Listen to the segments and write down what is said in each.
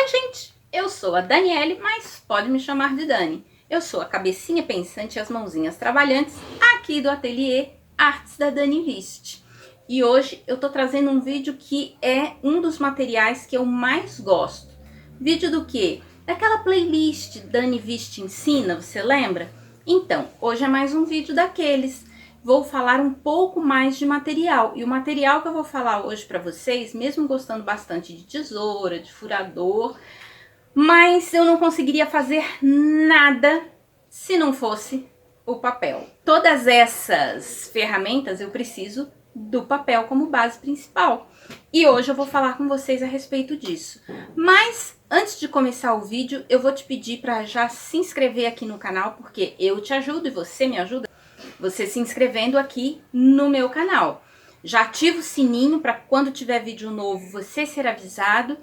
Oi, gente! Eu sou a Daniele, mas pode me chamar de Dani. Eu sou a cabecinha pensante e as mãozinhas trabalhantes aqui do ateliê Artes da Dani Viste. E hoje eu tô trazendo um vídeo que é um dos materiais que eu mais gosto. Vídeo do quê? Daquela playlist Dani Viste Ensina, você lembra? Então, hoje é mais um vídeo daqueles. Vou falar um pouco mais de material. E o material que eu vou falar hoje para vocês, mesmo gostando bastante de tesoura, de furador, mas eu não conseguiria fazer nada se não fosse o papel. Todas essas ferramentas eu preciso do papel como base principal. E hoje eu vou falar com vocês a respeito disso. Mas antes de começar o vídeo, eu vou te pedir para já se inscrever aqui no canal, porque eu te ajudo e você me ajuda. Você se inscrevendo aqui no meu canal. Já ativa o sininho para quando tiver vídeo novo você ser avisado.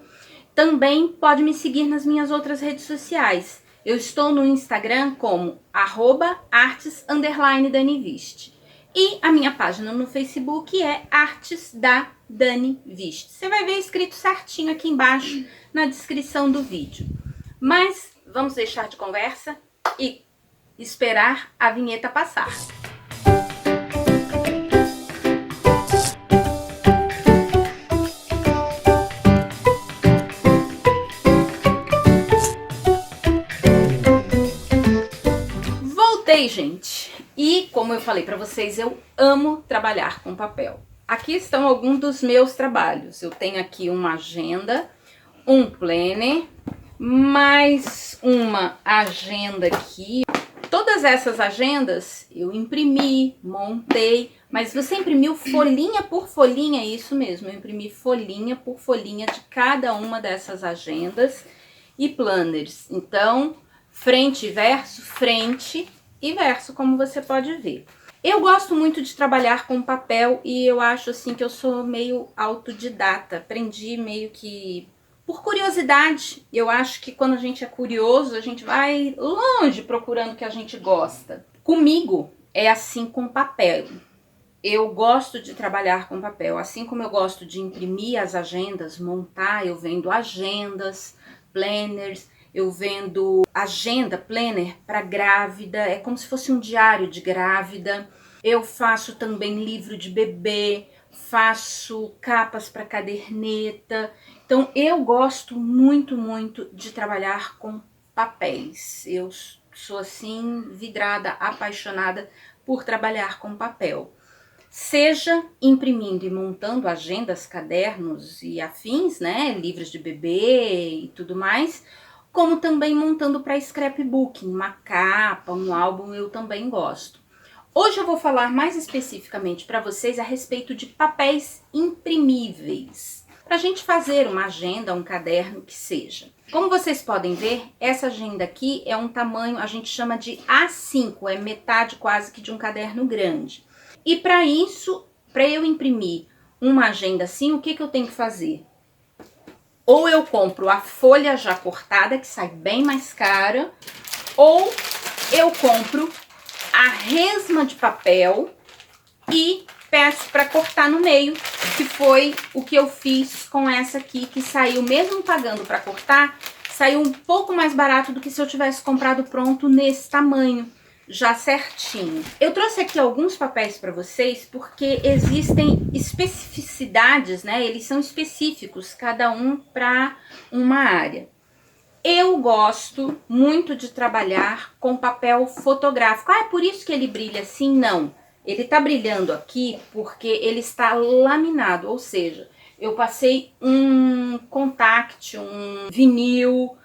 Também pode me seguir nas minhas outras redes sociais. Eu estou no Instagram como @artes_daniviste. E a minha página no Facebook é Artes da Dani Viste. Você vai ver escrito certinho aqui embaixo na descrição do vídeo. Mas vamos deixar de conversa e esperar a vinheta passar. Voltei, gente! E como eu falei para vocês, eu amo trabalhar com papel. Aqui estão alguns dos meus trabalhos. Eu tenho aqui uma agenda, um planner, mais uma agenda aqui. Todas essas agendas eu imprimi, montei, mas você imprimiu folhinha por folhinha, é isso mesmo, eu imprimi folhinha por folhinha de cada uma dessas agendas e planners. Então, frente e verso, como você pode ver. Eu gosto muito de trabalhar com papel e eu acho assim que eu sou meio autodidata, aprendi meio que por curiosidade. Eu acho que quando a gente é curioso, a gente vai longe procurando o que a gente gosta. Comigo é assim com papel. Eu gosto de trabalhar com papel, assim como eu gosto de imprimir as agendas, montar, eu vendo agendas, planners, eu vendo agenda, planner para grávida, é como se fosse um diário de grávida. Eu faço também livro de bebê, faço capas para caderneta. Então eu gosto muito de trabalhar com papéis. Eu sou assim vidrada, apaixonada por trabalhar com papel. Seja imprimindo e montando agendas, cadernos e afins, né, livros de bebê e tudo mais, como também montando para scrapbooking, uma capa, um álbum, eu também gosto. Hoje eu vou falar mais especificamente para vocês a respeito de papéis imprimíveis, para a gente fazer uma agenda, um caderno, que seja. Como vocês podem ver, essa agenda aqui é um tamanho, a gente chama de A5, é metade quase que de um caderno grande. E para isso, para eu imprimir uma agenda assim, o que eu tenho que fazer? Ou eu compro a folha já cortada, que sai bem mais cara, ou eu compro a resma de papel e peço para cortar no meio, que foi o que eu fiz com essa aqui, que saiu, mesmo pagando para cortar, saiu um pouco mais barato do que se eu tivesse comprado pronto nesse tamanho, já certinho. Eu trouxe aqui alguns papéis para vocês porque existem especificidades, né? Eles são específicos, cada um para uma área. Eu gosto muito de trabalhar com papel fotográfico. Ah, é por isso que ele brilha assim? Não. Ele tá brilhando aqui porque ele está laminado, ou seja, eu passei um contact, um vinil,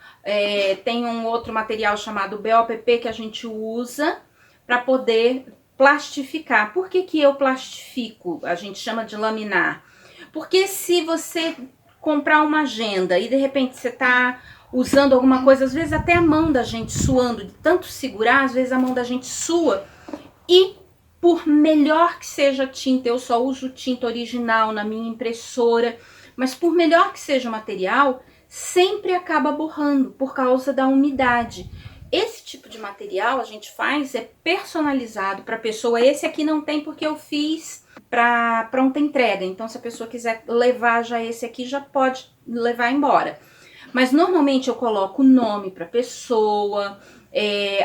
tem um outro material chamado BOPP que a gente usa para poder plastificar. Por que eu plastifico? A gente chama de laminar. Porque se você comprar uma agenda e de repente você tá usando alguma coisa, às vezes até a mão da gente suando, de tanto segurar, às vezes a mão da gente sua, e por melhor que seja a tinta, eu só uso tinta original na minha impressora, mas por melhor que seja o material, sempre acaba borrando por causa da umidade. Esse tipo de material a gente faz, é personalizado para a pessoa. Esse aqui não tem porque eu fiz para pronta entrega, então se a pessoa quiser levar já esse aqui, já pode levar embora. Mas normalmente eu coloco o nome para pessoa,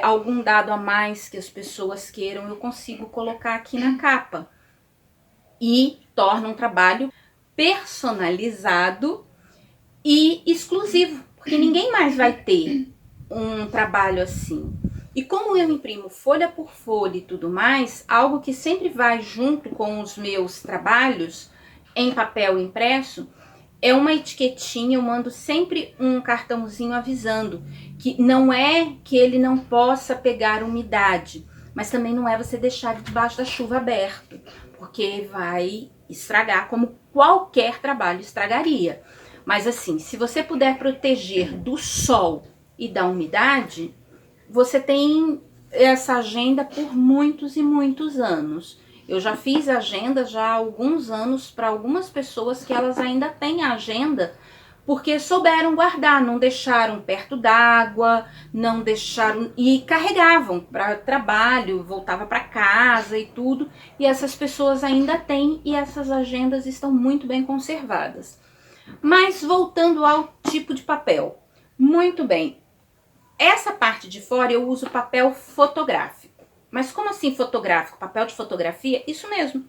algum dado a mais que as pessoas queiram, eu consigo colocar aqui na capa. E torna um trabalho personalizado e exclusivo, porque ninguém mais vai ter um trabalho assim. E como eu imprimo folha por folha e tudo mais, algo que sempre vai junto com os meus trabalhos em papel impresso, é uma etiquetinha, eu mando sempre um cartãozinho avisando que não é que ele não possa pegar umidade, mas também não é você deixar debaixo da chuva aberto, porque vai estragar como qualquer trabalho estragaria. Mas assim, se você puder proteger do sol e da umidade, você tem essa agenda por muitos e muitos anos. Eu já fiz agenda já há alguns anos para algumas pessoas que elas ainda têm a agenda porque souberam guardar, não deixaram perto d'água, não deixaram e carregavam para trabalho, voltava para casa e tudo, e essas pessoas ainda têm e essas agendas estão muito bem conservadas. Mas voltando ao tipo de papel. Muito bem. Essa parte de fora eu uso papel fotográfico. Mas como assim fotográfico? Papel de fotografia? Isso mesmo.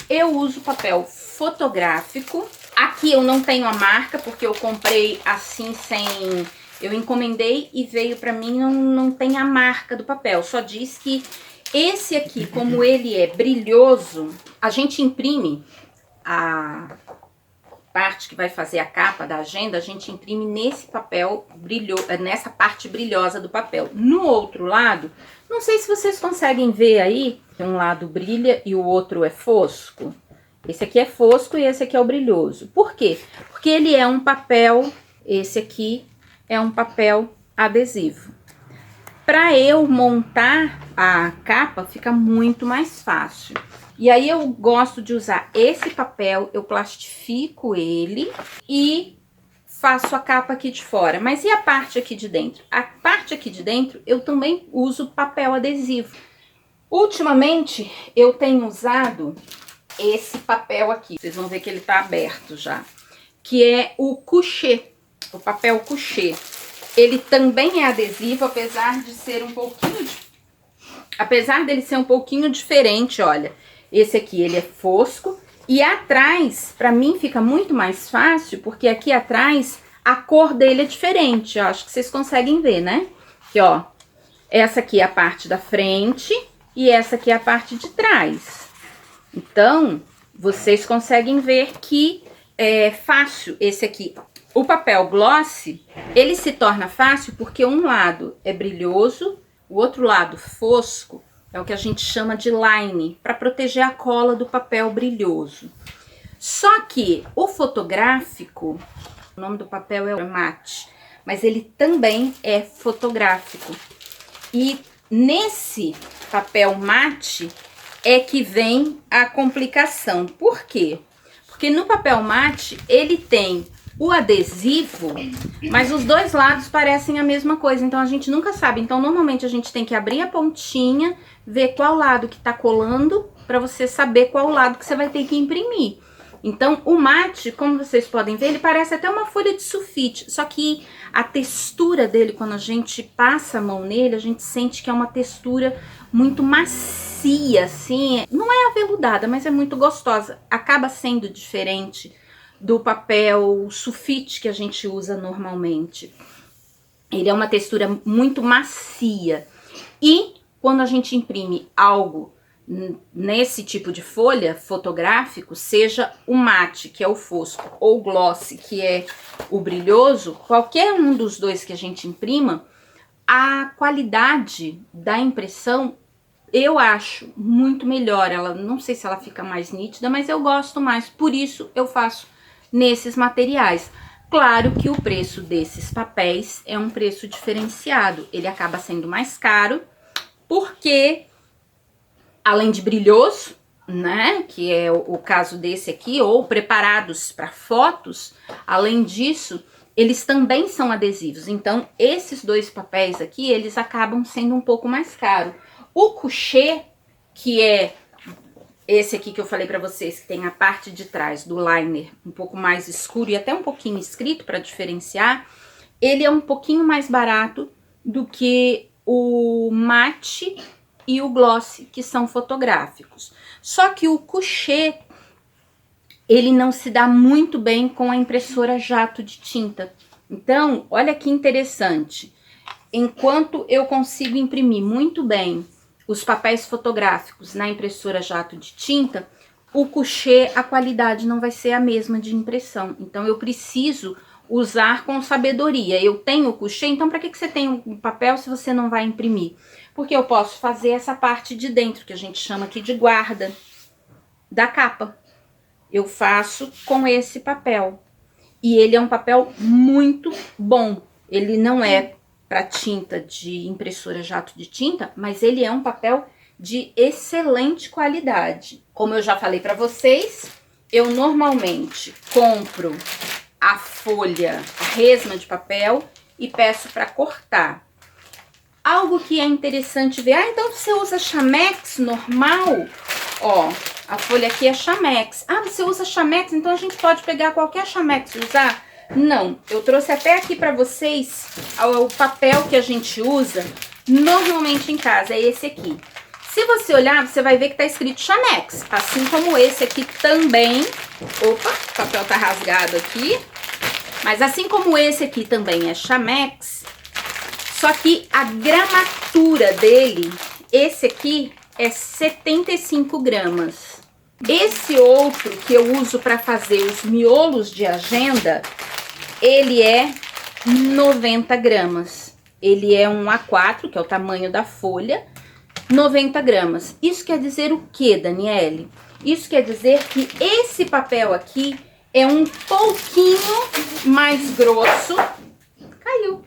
Eu uso papel fotográfico. Aqui eu não tenho a marca, porque eu comprei assim sem... Eu encomendei e veio pra mim, não tem a marca do papel. Só diz que esse aqui, como ele é brilhoso, a gente imprime a parte que vai fazer a capa da agenda, a gente imprime nesse papel nessa parte brilhosa do papel. No outro lado, não sei se vocês conseguem ver aí, um lado brilha e o outro é fosco. Esse aqui é fosco e esse aqui é o brilhoso. Por quê? Porque ele é um papel, esse aqui é um papel adesivo. Para eu montar a capa fica muito mais fácil. E aí eu gosto de usar esse papel, eu plastifico ele e faço a capa aqui de fora. Mas e a parte aqui de dentro? A parte aqui de dentro eu também uso papel adesivo. Ultimamente eu tenho usado esse papel aqui. Vocês vão ver que ele tá aberto já. Que é o couché, o papel couché. Ele também é adesivo, apesar de ser um pouquinho... Apesar dele ser um pouquinho diferente, olha. Esse aqui, ele é fosco. E atrás, pra mim, fica muito mais fácil, porque aqui atrás a cor dele é diferente. Ó, acho que vocês conseguem ver, né? Aqui, ó. Essa aqui é a parte da frente e essa aqui é a parte de trás. Então, vocês conseguem ver que é fácil esse aqui. O papel gloss, ele se torna fácil porque um lado é brilhoso, o outro lado fosco, é o que a gente chama de line, para proteger a cola do papel brilhoso. Só que o fotográfico, o nome do papel é mate, mas ele também é fotográfico. E nesse papel mate é que vem a complicação. Por quê? Porque no papel mate ele tem o adesivo, mas os dois lados parecem a mesma coisa, então a gente nunca sabe. Então normalmente a gente tem que abrir a pontinha, ver qual lado que tá colando, para você saber qual lado que você vai ter que imprimir. Então o mate, como vocês podem ver, ele parece até uma folha de sulfite, só que a textura dele, quando a gente passa a mão nele, a gente sente que é uma textura muito macia, assim, não é aveludada, mas é muito gostosa, acaba sendo diferente do papel sulfite que a gente usa normalmente. Ele é uma textura muito macia. E quando a gente imprime algo nesse tipo de folha fotográfico, seja o mate, que é o fosco, ou o gloss, que é o brilhoso, qualquer um dos dois que a gente imprima, a qualidade da impressão eu acho muito melhor. Ela, não sei se ela fica mais nítida, mas eu gosto mais, por isso eu faço nesses materiais. Claro que o preço desses papéis é um preço diferenciado, ele acaba sendo mais caro, porque além de brilhoso, né, que é o caso desse aqui, ou preparados para fotos, além disso, eles também são adesivos. Então, esses dois papéis aqui, eles acabam sendo um pouco mais caros. O couché, que é esse aqui que eu falei pra vocês, que tem a parte de trás do liner um pouco mais escuro e até um pouquinho escrito para diferenciar, Ele é um pouquinho mais barato do que o mate e o gloss, que são fotográficos. Só que o couché, ele não se dá muito bem com a impressora jato de tinta. Então, olha que interessante. Enquanto eu consigo imprimir muito bem os papéis fotográficos na impressora jato de tinta, o couché, a qualidade não vai ser a mesma de impressão. Então, eu preciso usar com sabedoria. Eu tenho o couché, então para que você tem um papel se você não vai imprimir? Porque eu posso fazer essa parte de dentro, que a gente chama aqui de guarda, da capa. Eu faço com esse papel. E ele é um papel muito bom. Ele não é para tinta de impressora jato de tinta, mas ele é um papel de excelente qualidade. Como eu já falei para vocês, eu normalmente compro a folha, a resma de papel e peço para cortar. Algo que é interessante ver, então você usa Chamex normal? Ó, a folha aqui é Chamex. Ah, você usa Chamex, então a gente pode pegar qualquer Chamex e usar? Não, eu trouxe até aqui para vocês o papel que a gente usa normalmente em casa, é esse aqui. Se você olhar, você vai ver que tá escrito Chamex, assim como esse aqui também. Opa, o papel tá rasgado aqui. Mas assim como esse aqui também é Chamex, só que a gramatura dele, esse aqui é 75 gramas. Esse outro que eu uso para fazer os miolos de agenda, ele é 90 gramas. Ele é um A4, que é o tamanho da folha, 90 gramas. Isso quer dizer o que, Daniele? Isso quer dizer que esse papel aqui é um pouquinho mais grosso. Caiu.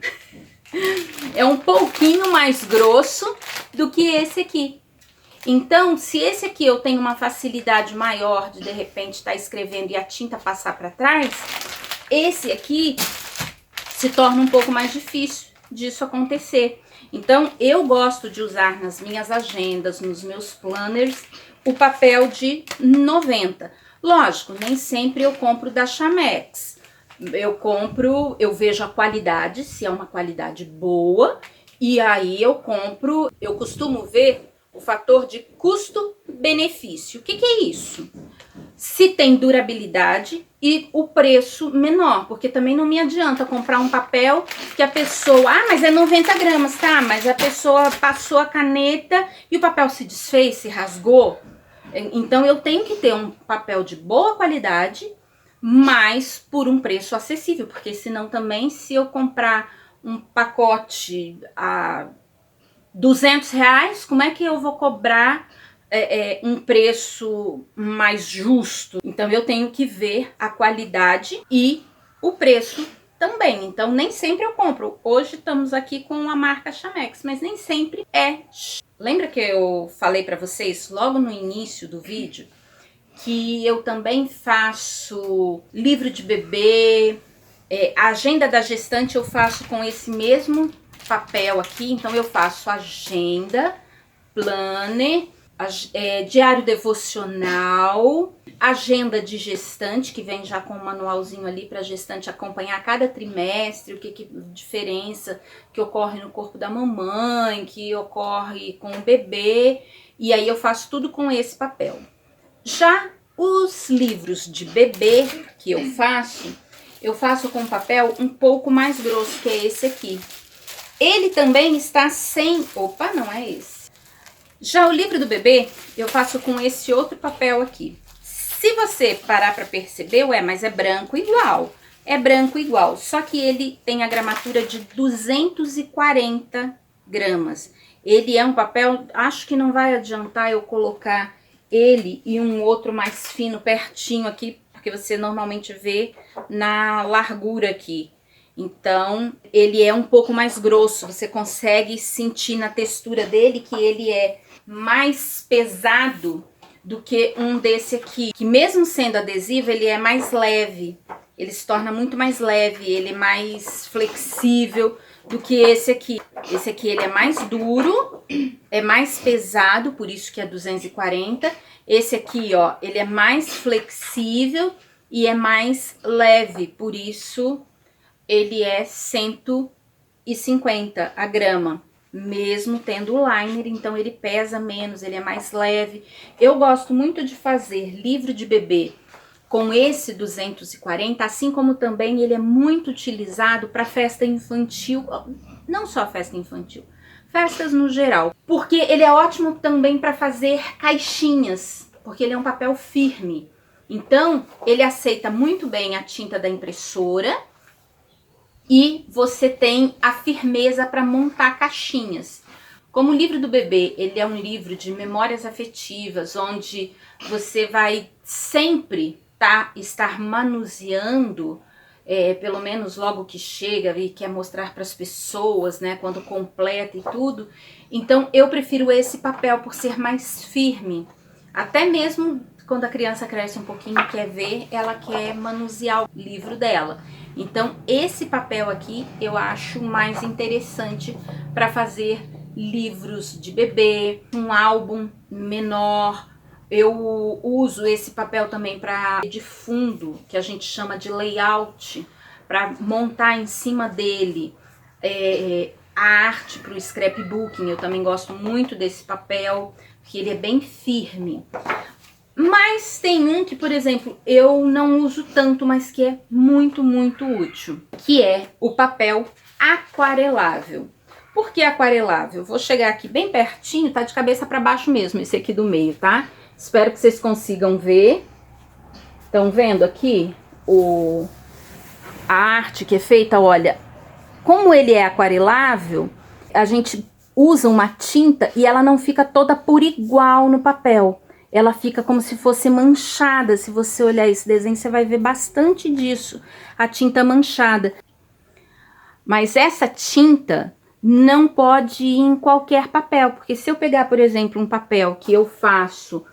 É um pouquinho mais grosso do que esse aqui. Então, se esse aqui eu tenho uma facilidade maior de repente estar escrevendo e a tinta passar para trás, esse aqui se torna um pouco mais difícil disso acontecer. Então, eu gosto de usar nas minhas agendas, nos meus planners, o papel de 90. Lógico, nem sempre eu compro da Chamex. Eu vejo a qualidade, se é uma qualidade boa, e aí eu costumo ver o fator de custo-benefício. O que é isso? Se tem durabilidade e o preço menor, porque também não me adianta comprar um papel que a pessoa, mas é 90 gramas, tá? Mas a pessoa passou a caneta e o papel se desfez, se rasgou. Então eu tenho que ter um papel de boa qualidade, mas por um preço acessível, porque senão também se eu comprar um pacote a R$200, como é que eu vou cobrar um preço mais justo? Então eu tenho que ver a qualidade e o preço também. Então nem sempre eu compro. Hoje estamos aqui com a marca Chamex, mas nem sempre é. Lembra que eu falei para vocês logo no início do vídeo que eu também faço livro de bebê, a agenda da gestante eu faço com esse mesmo papel aqui. Então eu faço agenda, planner, diário devocional, agenda de gestante, que vem já com um manualzinho ali para a gestante acompanhar cada trimestre, o que diferença que ocorre no corpo da mamãe, que ocorre com o bebê, e aí eu faço tudo com esse papel. Já os livros de bebê que eu faço com papel um pouco mais grosso, que é esse aqui. Ele também está sem... Opa, não é esse. Já o livro do bebê, eu faço com esse outro papel aqui. Se você parar para perceber, mas é branco igual. É branco igual, só que ele tem a gramatura de 240 gramas. Ele é um papel, acho que não vai adiantar eu colocar ele e um outro mais fino pertinho aqui, porque você normalmente vê na largura aqui. Então, ele é um pouco mais grosso, você consegue sentir na textura dele que ele é mais pesado do que um desse aqui, que mesmo sendo adesivo, ele é mais leve, ele se torna muito mais leve, ele é mais flexível do que esse aqui. Esse aqui ele é mais duro, é mais pesado, por isso que é 240. Esse aqui, ó, ele é mais flexível e é mais leve, por isso ele é 150 a grama, mesmo tendo o liner, então ele pesa menos, ele é mais leve. Eu gosto muito de fazer livro de bebê com esse 240, assim como também ele é muito utilizado para festa infantil, não só festa infantil, festas no geral, porque ele é ótimo também para fazer caixinhas, porque ele é um papel firme. Então, ele aceita muito bem a tinta da impressora e você tem a firmeza para montar caixinhas. Como o livro do bebê, ele é um livro de memórias afetivas, onde você vai sempre estar manuseando, pelo menos logo que chega e quer mostrar para as pessoas, né, quando completa e tudo. Então, eu prefiro esse papel por ser mais firme. Até mesmo quando a criança cresce um pouquinho e quer ver, ela quer manusear o livro dela. Então, esse papel aqui eu acho mais interessante para fazer livros de bebê, um álbum menor. Eu uso esse papel também para de fundo, que a gente chama de layout, para montar em cima dele a arte para o scrapbooking. Eu também gosto muito desse papel, porque ele é bem firme. Mas tem um que, por exemplo, eu não uso tanto, mas que é muito, muito útil, que é o papel aquarelável. Por que aquarelável? Vou chegar aqui bem pertinho, tá de cabeça para baixo mesmo, esse aqui do meio, tá? Espero que vocês consigam ver. Estão vendo aqui a arte que é feita? Olha, como ele é aquarelável, a gente usa uma tinta e ela não fica toda por igual no papel. Ela fica como se fosse manchada. Se você olhar esse desenho, você vai ver bastante disso, a tinta manchada. Mas essa tinta não pode ir em qualquer papel, porque se eu pegar, por exemplo, um papel que eu faço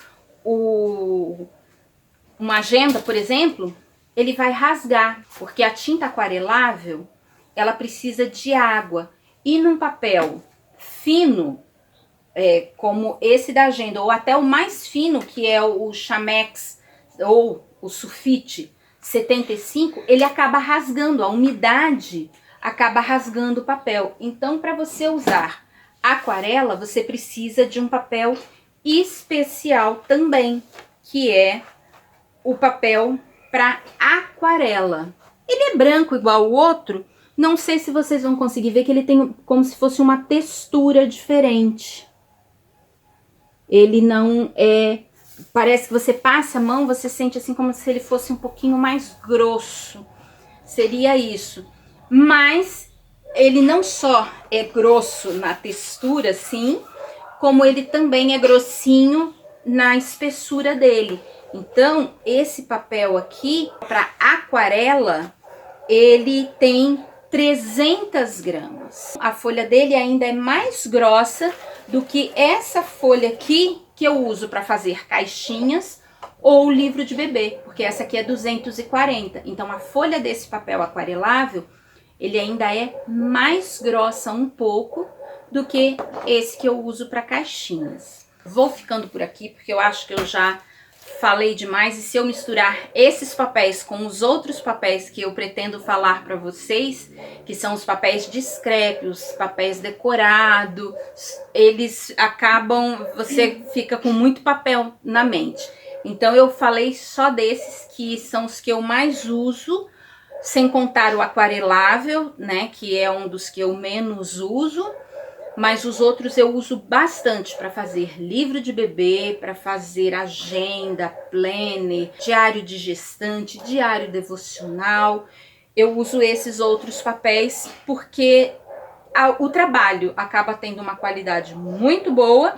uma agenda, por exemplo, ele vai rasgar, porque a tinta aquarelável, ela precisa de água. E num papel fino, como esse da agenda, ou até o mais fino, que é o Chamex ou o sulfite 75, ele acaba rasgando, a umidade acaba rasgando o papel. Então, para você usar aquarela, você precisa de um papel especial também, que é o papel para aquarela. Ele é branco igual o outro, não sei se vocês vão conseguir ver que ele tem como se fosse uma textura diferente. Ele não é... Parece que você passa a mão, você sente assim como se ele fosse um pouquinho mais grosso. Seria isso. Mas ele não só é grosso na textura, sim, como ele também é grossinho na espessura dele. Então, esse papel aqui, para aquarela, ele tem 300 gramas. A folha dele ainda é mais grossa do que essa folha aqui, que eu uso para fazer caixinhas ou livro de bebê, porque essa aqui é 240. Então, a folha desse papel aquarelável, ele ainda é mais grossa um pouco do que esse que eu uso para caixinhas. Vou ficando por aqui, porque eu acho que eu já falei demais, e se eu misturar esses papéis com os outros papéis que eu pretendo falar para vocês, que são os papéis de scrap, os papéis decorados, eles acabam, você fica com muito papel na mente. Então eu falei só desses que são os que eu mais uso, sem contar o aquarelável, né, que é um dos que eu menos uso. Mas os outros eu uso bastante para fazer livro de bebê, para fazer agenda, planner, diário de gestante, diário devocional. Eu uso esses outros papéis porque o trabalho acaba tendo uma qualidade muito boa,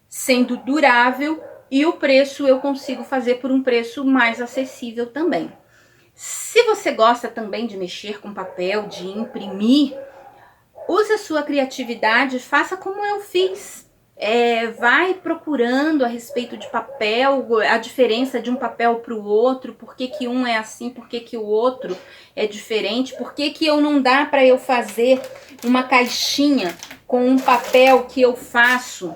sendo durável, e o preço eu consigo fazer por um preço mais acessível também. Se você gosta também de mexer com papel, de imprimir, use a sua criatividade, faça como eu fiz. Vai procurando a respeito de papel, a diferença de um papel para o outro, por que que um é assim, por que que o outro é diferente, por que que eu não dá para eu fazer uma caixinha com um papel que eu faço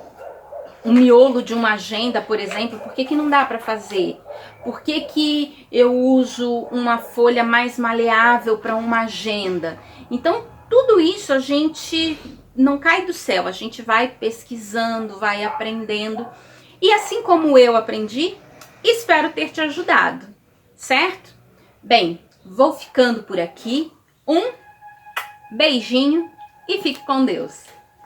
o miolo de uma agenda, por exemplo, por que que não dá para fazer? Por que que eu uso uma folha mais maleável para uma agenda? Então, tudo isso a gente não cai do céu, a gente vai pesquisando, vai aprendendo. E assim como eu aprendi, espero ter te ajudado, certo? Bem, vou ficando por aqui. Um beijinho e fique com Deus.